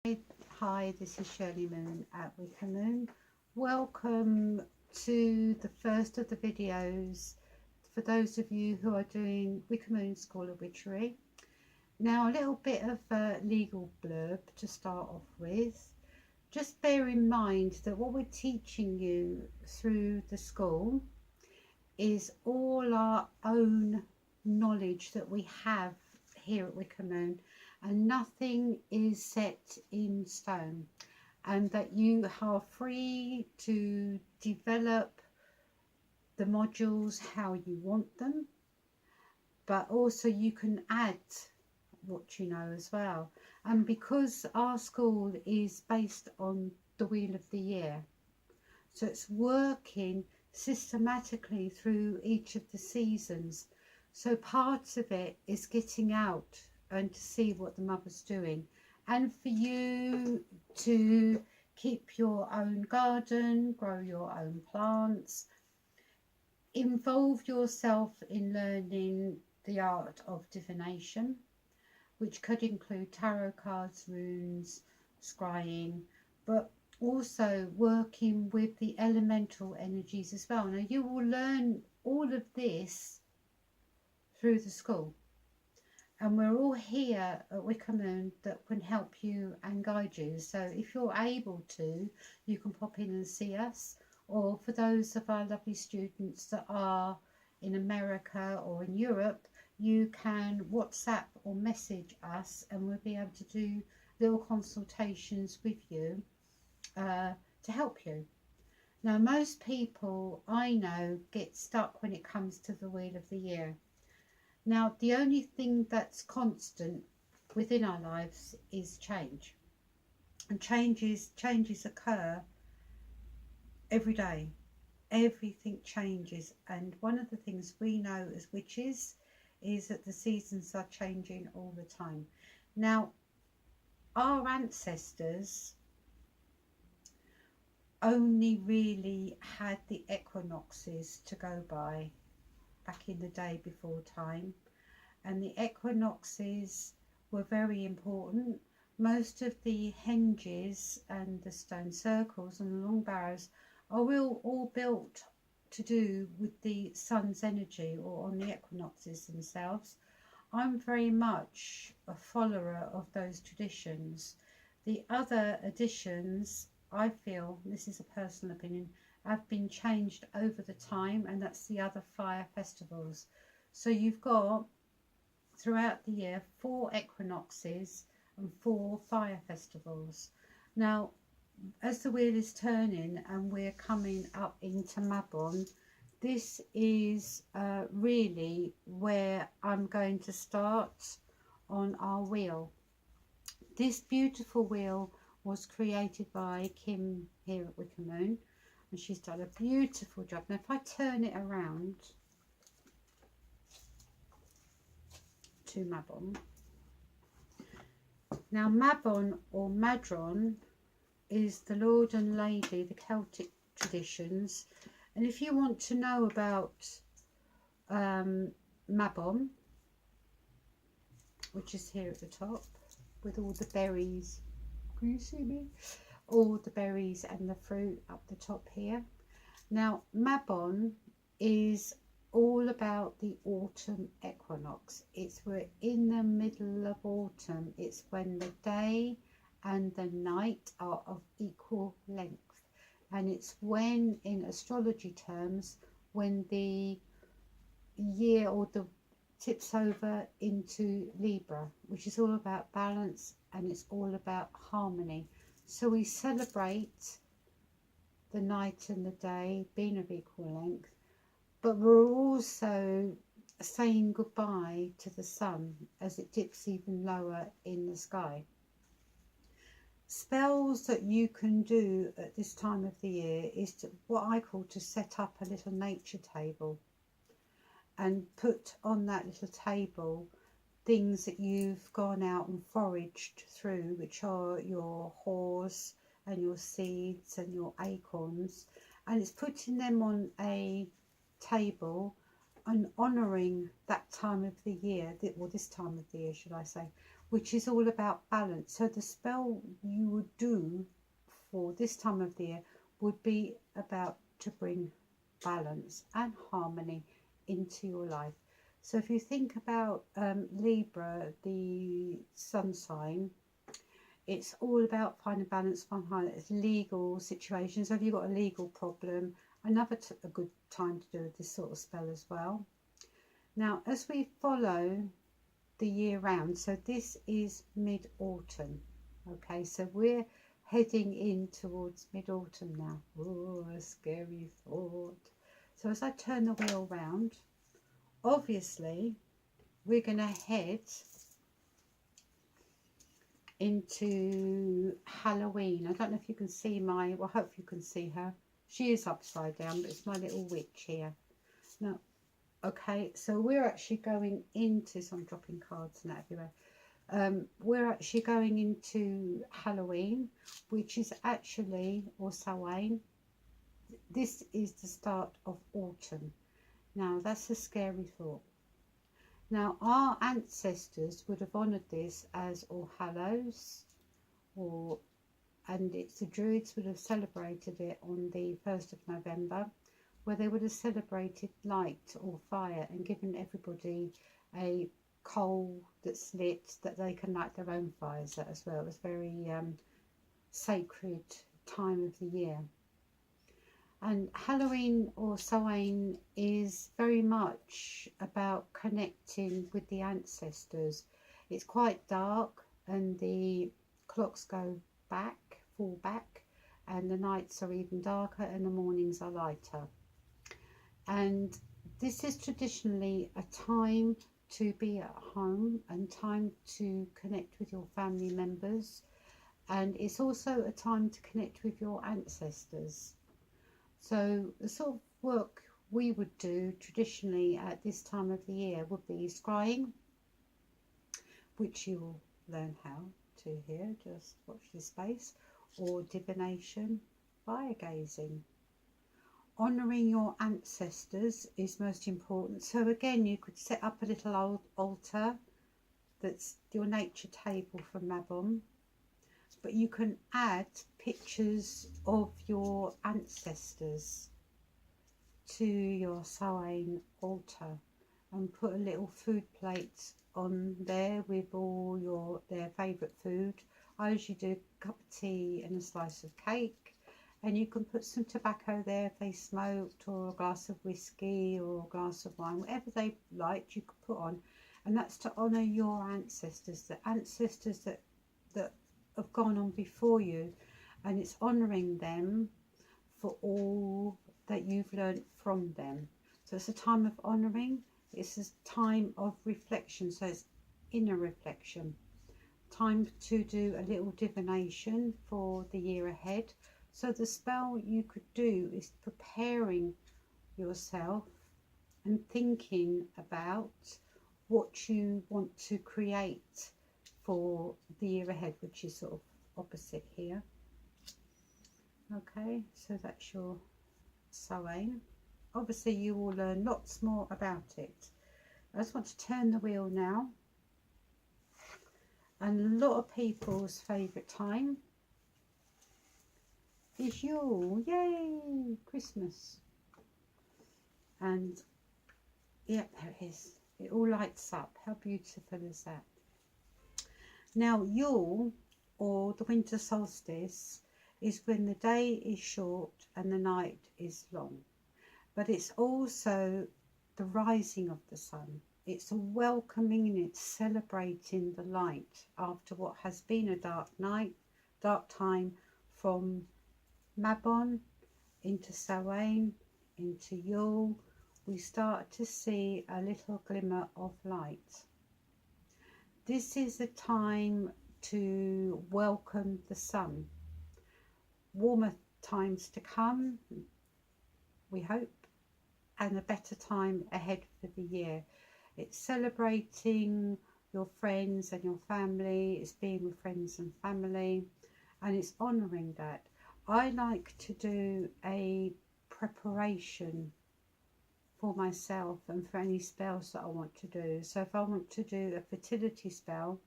Hi, this is Shirley Moon at Wicker Moon. Welcome to the first of the videos for those of you who are doing Wicker Moon School of Witchery. Now, a little bit of a legal blurb to start off with. Just bear in mind that what we're teaching you through the school is all our own knowledge that we have here at Wicker Moon, and nothing is set in stone, and that you are free to develop the modules how you want them, but also you can add what you know as well. And because our school is based on the Wheel of the Year, so it's working systematically through each of the seasons. So part of it is getting out and to see what the mother's doing, and for you to keep your own garden, grow your own plants, involve yourself in learning the art of divination, which could include tarot cards, runes, scrying, but also working with the elemental energies as well. Now, you will learn all of this through the school, and we're all here at Wicker Moon that can help you and guide you. So if you're able to, you can pop in and see us, or for those of our lovely students that are in America or in Europe, you can WhatsApp or message us, and we'll be able to do little consultations with you to help you. Now, most people I know get stuck when it comes to the Wheel of the Year. Now, the only thing that's constant within our lives is change, and changes occur every day. Everything changes, and one of the things we know as witches is that the seasons are changing all the time. Now, our ancestors only really had the equinoxes to go by back in the day before time, and the equinoxes were very important. Most of the henges and the stone circles and the long barrows are all built to do with the sun's energy, or on the equinoxes themselves. I'm very much a follower of those traditions. The other additions, I feel, this is a personal opinion, have been changed over the time, and that's the other fire festivals. So you've got throughout the year 4 equinoxes and 4 fire festivals. Now, as the wheel is turning and we're coming up into Mabon, this is really where I'm going to start on our wheel. This beautiful wheel was created by Kim here at Wicker Moon, and she's done a beautiful job. Now, if I turn it around to Mabon, now Mabon or Madron is the Lord and Lady, the Celtic traditions. And if you want to know about Mabon, which is here at the top with all the berries, can you see me? All the berries and the fruit up the top here. Now, Mabon is all about the autumn equinox. We're in the middle of autumn. It's when the day and the night are of equal length, and it's when, in astrology terms, when the year or the tips over into Libra, which is all about balance and it's all about harmony. So we celebrate the night and the day being of equal length, but we're also saying goodbye to the sun as it dips even lower in the sky. Spells that you can do at this time of the year is what I call to set up a little nature table, and put on that little table things that you've gone out and foraged through, which are your haws and your seeds and your acorns, and it's putting them on a table and honouring that time of the year, well, this time of the year should I say, which is all about balance. So the spell you would do for this time of the year would be about to bring balance and harmony into your life. So if you think about Libra, the sun sign, it's all about finding balance, it's legal situations. So if you've got a legal problem, a good time to do this sort of spell as well. Now, as we follow the year round, so this is mid-autumn. Okay, so we're heading in towards mid-autumn now. Oh, a scary thought. So as I turn the wheel round, obviously we're going to head into Halloween. I don't know if you can see I hope you can see her. She is upside down, but it's my little witch here. Now, okay, so we're actually going into, so I'm dropping cards and that everywhere. We're actually going into Halloween, which is actually, or Samhain. This is the start of autumn. Now, that's a scary thought. Now, our ancestors would have honoured this as All Hallows, and the Druids would have celebrated it on the 1st of November, where they would have celebrated light or fire and given everybody a coal that's lit that they can light their own fires at as well. It was a very sacred time of the year. And Halloween or Samhain is very much about connecting with the ancestors. It's quite dark and the clocks fall back, and the nights are even darker and the mornings are lighter. And this is traditionally a time to be at home and time to connect with your family members. And it's also a time to connect with your ancestors. So the sort of work we would do traditionally at this time of the year would be scrying, which you'll learn how to here, just watch this space, or divination, fire gazing. Honouring your ancestors is most important. So again, you could set up a little altar that's your nature table from Mabon, but you can add pictures of your ancestors to your Samhain altar and put a little food plate on there with all their favourite food. I usually do a cup of tea and a slice of cake, and you can put some tobacco there if they smoked, or a glass of whiskey or a glass of wine, whatever they liked you could put on. And that's to honour your ancestors, the ancestors that have gone on before you, and it's honouring them for all that you've learned from them. So it's a time of honouring, it's a time of reflection, so it's inner reflection, time to do a little divination for the year ahead. So the spell you could do is preparing yourself and thinking about what you want to create for the year ahead, which is sort of opposite here. Okay, so that's your Samhain. Obviously you will learn lots more about it. I just want to turn the wheel now. And a lot of people's favourite time is Yule. Yay! Christmas. And yeah, there it is. It all lights up. How beautiful is that? Now, Yule, or the winter solstice, is when the day is short and the night is long. But it's also the rising of the sun. It's a welcoming and it's celebrating the light after what has been a dark night, dark time from Mabon into Samhain, into Yule. We start to see a little glimmer of light. This is a time to welcome the sun. Warmer times to come, we hope, and a better time ahead for the year. It's celebrating your friends and your family, it's being with friends and family, and it's honouring that. I like to do a preparation for myself and for any spells that I want to do. So if I want to do a fertility spell,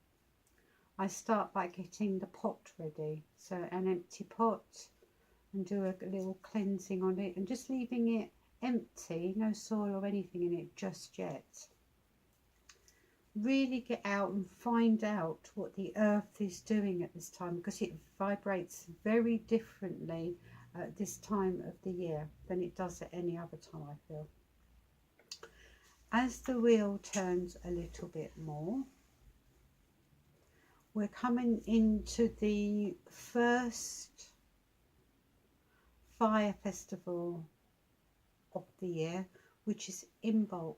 I start by getting the pot ready. So an empty pot, and do a little cleansing on it and just leaving it empty, no soil or anything in it just yet. Really get out and find out what the earth is doing at this time, because it vibrates very differently at this time of the year than it does at any other time, I feel. As the wheel turns a little bit more, we're coming into the first fire festival of the year, which is Imbolc,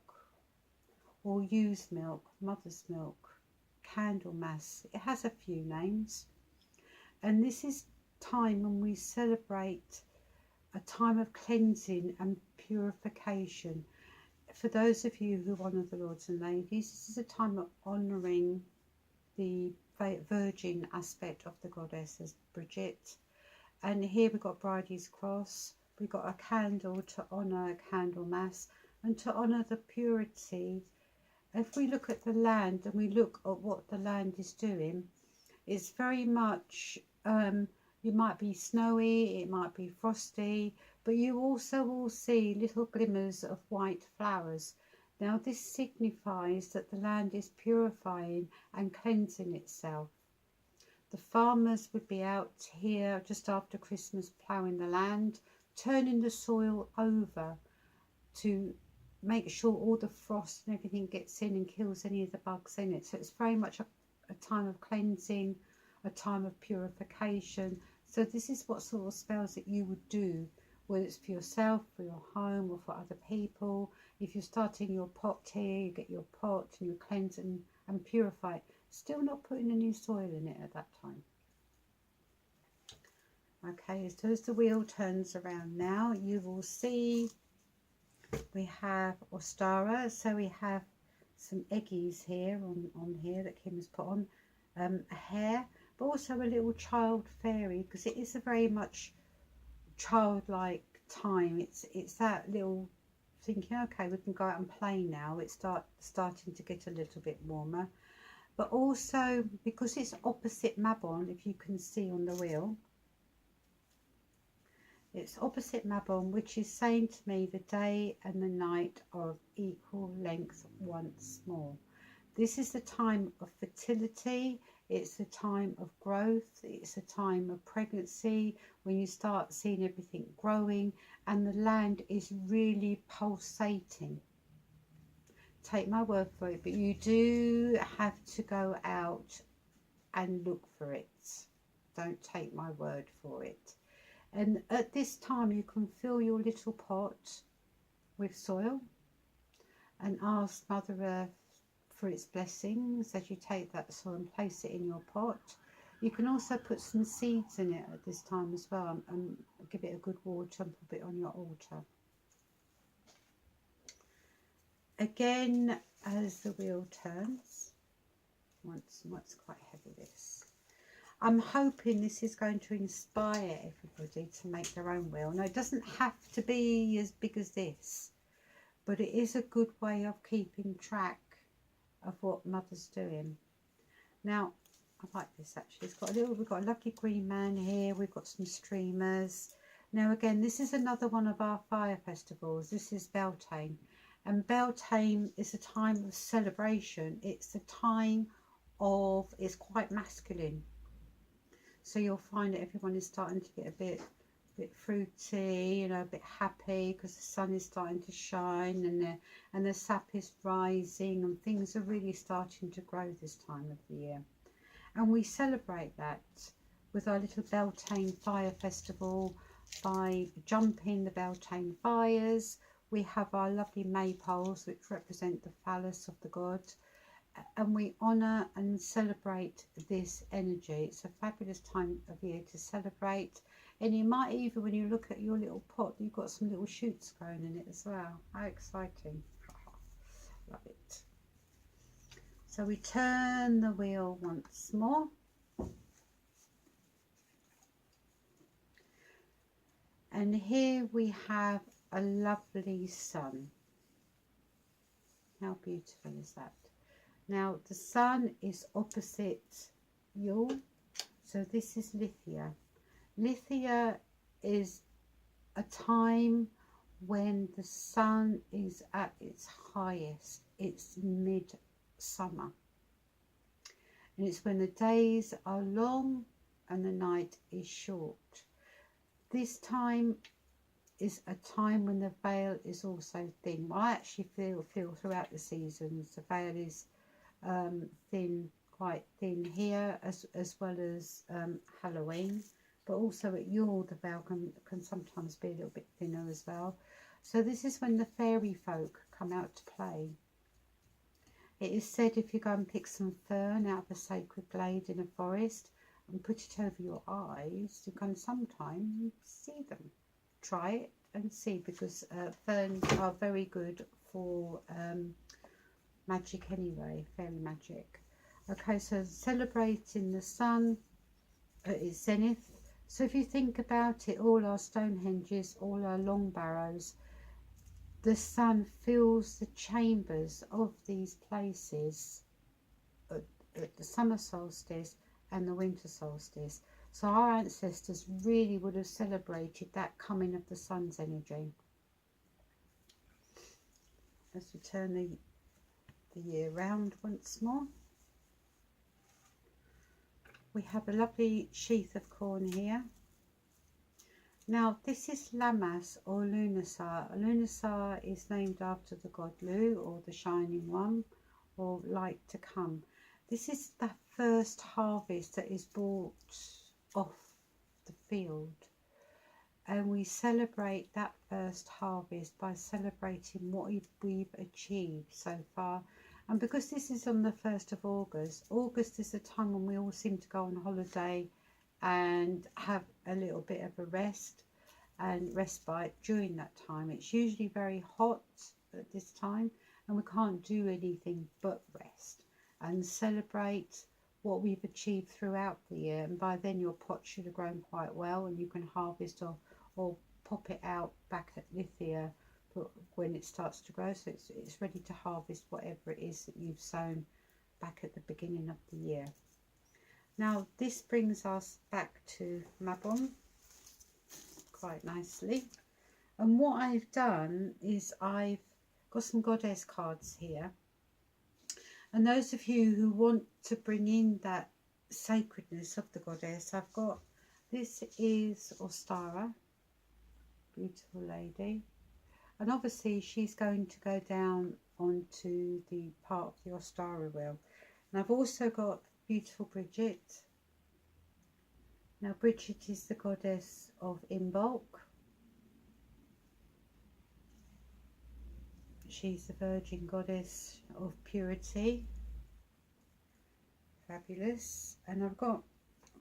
or Ewe's milk, mother's milk, Candlemas. It has a few names, and this is time when we celebrate a time of cleansing and purification. For those of you who honour the lords and ladies, this is a time of honouring the virgin aspect of the goddess as Bridget. And here we've got Bridie's Cross, we've got a candle to honour Candlemas and to honour the purity. If we look at the land and we look at what the land is doing, it's very much, it might be snowy, it might be frosty, but you also will see little glimmers of white flowers. Now this signifies that the land is purifying and cleansing itself. The farmers would be out here just after Christmas ploughing the land, turning the soil over to make sure all the frost and everything gets in and kills any of the bugs in it. So it's very much a time of cleansing, a time of purification. So this is what sort of spells that you would do, whether it's for yourself, for your home, or for other people. If you're starting your pot here, you get your pot and you cleanse and purify it. Still not putting any soil in it at that time. Okay, so as the wheel turns around now, you will see we have Ostara. So we have some eggies here on here that Kim has put on, a hare, but also a little child fairy, because it is a very much childlike time. It's that little thinking, okay, we can go out and play now. It's starting to get a little bit warmer. But also, because it's opposite Mabon, if you can see on the wheel, it's opposite Mabon, which is saying to me the day and the night are of equal length once more. This is the time of fertility, it's the time of growth, it's a time of pregnancy, when you start seeing everything growing and the land is really pulsating. Take my word for it, but you do have to go out and look for it. Don't take my word for it. And at this time you can fill your little pot with soil and ask Mother Earth for its blessings as you take that soil and place it in your pot. You can also put some seeds in it at this time as well, and give it a good water and put it on your altar. Again, as the wheel turns, once quite heavy this. I'm hoping this is going to inspire everybody to make their own wheel. Now, it doesn't have to be as big as this, but it is a good way of keeping track of what Mother's doing. Now, I like this actually. We've got a lovely green man here. We've got some streamers. Now, again, this is another one of our fire festivals. This is Beltane. And Beltane is a time of celebration. It's a time of, it's quite masculine. So you'll find that everyone is starting to get a bit fruity, you know, a bit happy because the sun is starting to shine and the sap is rising and things are really starting to grow this time of the year. And we celebrate that with our little Beltane Fire Festival by jumping the Beltane fires. We have our lovely maypoles, which represent the phallus of the god, and we honour and celebrate this energy. It's a fabulous time of year to celebrate, and you might even, when you look at your little pot, you've got some little shoots growing in it as well. How exciting. Love it. So we turn the wheel once more. And here we have a lovely sun. How beautiful is that? Now the sun is opposite Yule. So this is Lithia. Lithia is a time when the sun is at its highest. It's mid-summer. And it's when the days are long and the night is short. This time is a time when the veil is also thin. I actually feel throughout the seasons the veil is thin, quite thin here, as well as Halloween, but also at Yule the veil can sometimes be a little bit thinner as well. So this is when the fairy folk come out to play. It is said if you go and pick some fern out of a sacred glade in a forest and put it over your eyes, you can sometimes see them. Try it and see, because ferns are very good for magic anyway, fairy magic. Okay, so celebrating the sun at its zenith. So if you think about it, all our Stonehenges, all our long barrows, the sun fills the chambers of these places at the summer solstice and the winter solstice. So our ancestors really would have celebrated that coming of the sun's energy. Let's return the year round once more. We have a lovely sheath of corn here. Now this is Lammas or Lughnasadh. Lughnasadh is named after the god Lu, or the shining one, or light to come. This is the first harvest that is brought off the field, and we celebrate that first harvest by celebrating what we've achieved so far. And because this is on the 1st of August, August is a time when we all seem to go on holiday and have a little bit of a rest and respite during that time. It's usually very hot at this time, and we can't do anything but rest and celebrate what we've achieved throughout the year. And by then your pot should have grown quite well, and you can harvest or pop it out back at Lithia when it starts to grow, so it's ready to harvest whatever it is that you've sown back at the beginning of the year. Now this brings us back to Mabon quite nicely, and what I've done is I've got some goddess cards here, and those of you who want to bring in that sacredness of the goddess, I've got, this is Ostara, beautiful lady, and obviously she's going to go down onto the part of the Ostara wheel. And I've also got beautiful Bridget. Now Bridget is the goddess of Imbolc. She's the virgin goddess of purity. Fabulous. And I've got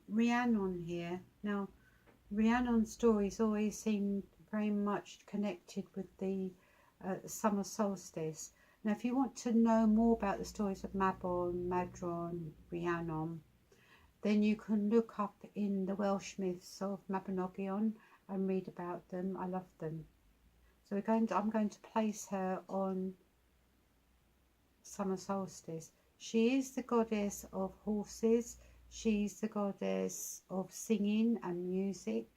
Rhiannon here. Now Rhiannon's stories always seem very much connected with the summer solstice. Now if you want to know more about the stories of Mabon, Madron, Rhiannon, then you can look up in the Welsh myths of Mabinogion and read about them. I love them. So I'm going to place her on summer solstice. She is the goddess of horses. She's the goddess of singing and music.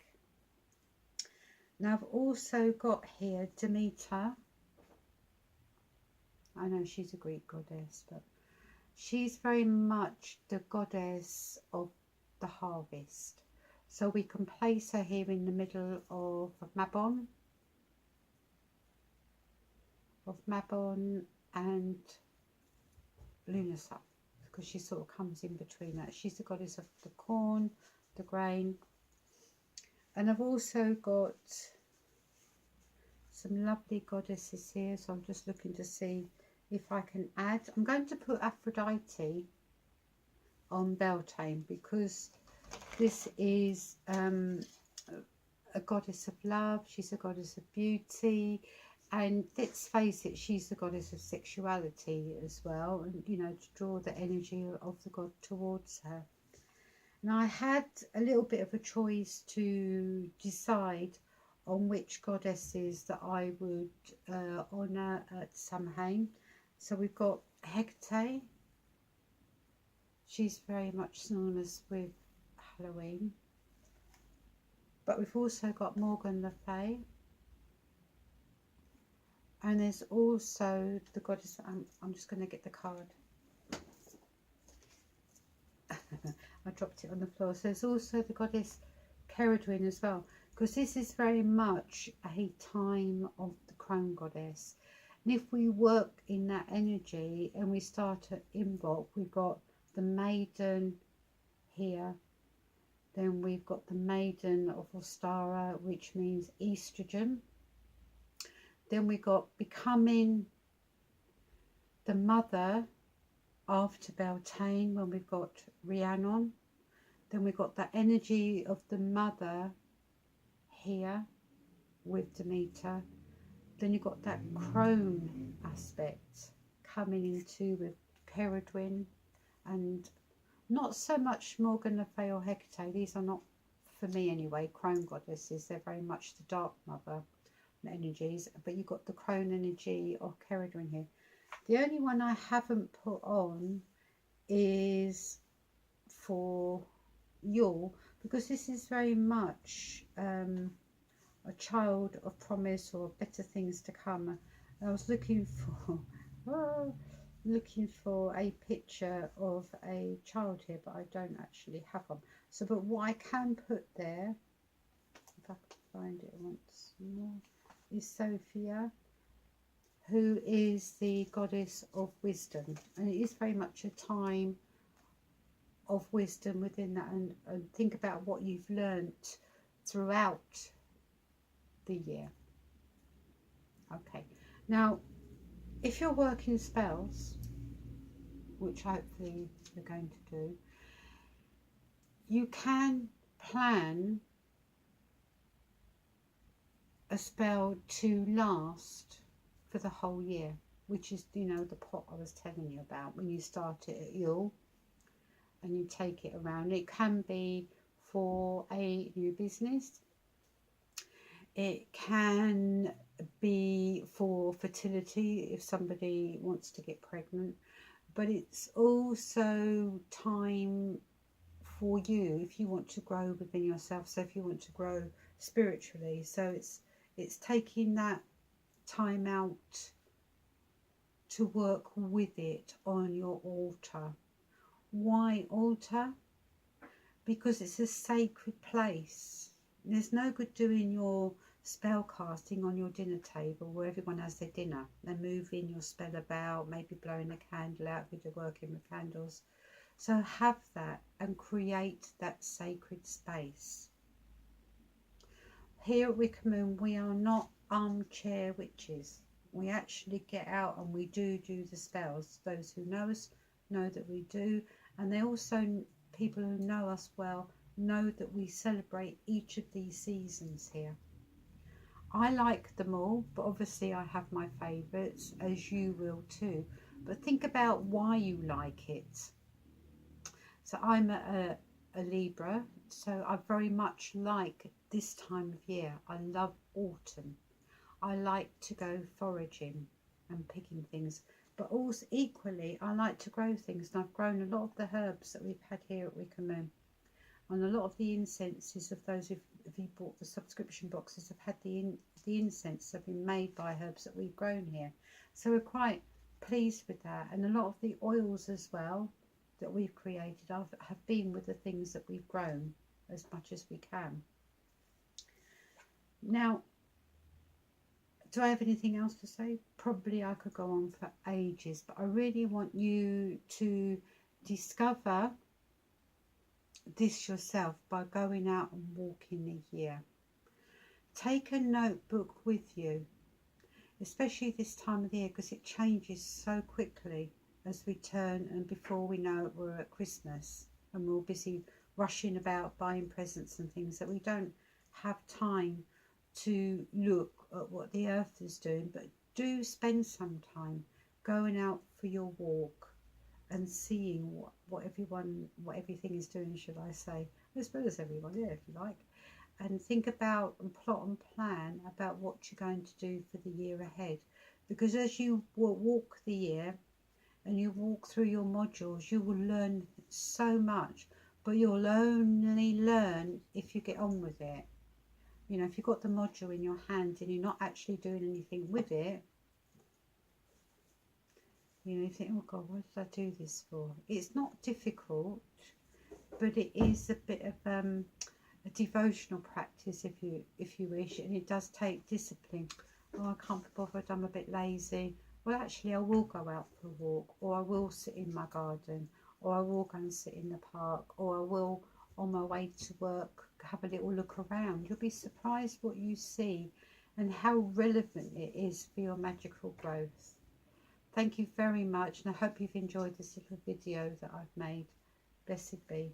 Now I've also got here Demeter. I know she's a Greek goddess, but she's very much the goddess of the harvest. So we can place her here in the middle of Mabon and Lughnasadh, because she sort of comes in between that. She's the goddess of the corn, the grain. And I've also got some lovely goddesses here, so I'm just looking to see if I can add. I'm going to put Aphrodite on Beltane, because this is a goddess of love. She's a goddess of beauty, and let's face it, she's the goddess of sexuality as well, and you know, to draw the energy of the god towards her. Now I had a little bit of a choice to decide on which goddesses that I would honour at Samhain. So we've got Hecate, She's very much synonymous with Halloween. But we've also got Morgan Le Fay. And there's also the goddess, I'm just going to get the card. I dropped it on the floor. So there's also the goddess Ceridwen as well, because this is very much a time of the crone goddess. And if we work in that energy and we start at Imbolc, we've got the maiden here. Then we've got the maiden of Ostara, which means estrogen. Then we got becoming the mother after Beltane, when we've got Rhiannon. Then we've got the energy of the mother here with Demeter. Then you've got that crone aspect coming into with Ceridwen, and not so much Morgan Le Fay or Hecate. These are not, for me anyway, crone goddesses. They're very much the dark mother energies, but you've got the crone energy of Ceridwen here. The only one I haven't put on is for Yule, because this is very much a child of promise or better things to come. I was looking for a picture of a child here, but I don't actually have one. So, but what I can put there, if I can find it once more, is Sophia, who is the goddess of wisdom, and it is very much a time of wisdom within that, and think about what you've learnt throughout the year. Okay, now if you're working spells, which hopefully you're going to do, you can plan a spell to last for the whole year, which is, you know, the pot I was telling you about when you start it at Yule and you take it around. It can be for a new business, it can be for fertility if somebody wants to get pregnant, but it's also time for you if you want to grow within yourself. So if you want to grow spiritually, so it's taking that time out to work with it on your altar. Why altar? Because it's a sacred place. There's no good doing your spell casting on your dinner table where everyone has their dinner and moving your spell about, maybe blowing a candle out if you're working with candles. So have that and create that sacred space. Here at Wicca Moon, we are not armchair witches. We actually get out and we do the spells. Those who know us know that we do, and they also, people who know us well, know that we celebrate each of these seasons here. I like them all, but obviously I have my favourites, as you will too. But think about why you like it. So I'm a Libra, so I very much like this time of year. I love autumn. I like to go foraging and picking things, but also equally I like to grow things, and I've grown a lot of the herbs that we've had here at Wicca Moon, and a lot of the incenses of those who've bought the subscription boxes have had the incense have been made by herbs that we've grown here, so we're quite pleased with that. And a lot of the oils as well that we've created have been with the things that we've grown as much as we can. Now, do I have anything else to say? Probably I could go on for ages, but I really want you to discover this yourself by going out and walking the year. Take a notebook with you, especially this time of the year, because it changes so quickly as we turn, and before we know it, we're at Christmas and we're busy rushing about buying presents and things that we don't have time to look at what the earth is doing. But do spend some time going out for your walk and seeing what everything is doing, should I say, as well as everyone, yeah, if you like, and think about and plot and plan about what you're going to do for the year ahead. Because as you walk the year and you walk through your modules, you will learn so much, but you'll only learn if you get on with it. You know, if you've got the module in your hand and you're not actually doing anything with it, you know, you think, oh God, what did I do this for? It's not difficult, but it is a bit of a devotional practice, if you wish, and it does take discipline. Oh, I can't be bothered, I'm a bit lazy. Well, actually, I will go out for a walk, or I will sit in my garden, or I will go and sit in the park, or I will, on my way to work, have a little look around. You'll be surprised what you see and how relevant it is for your magical growth. Thank you very much, and I hope you've enjoyed this little video that I've made. Blessed be.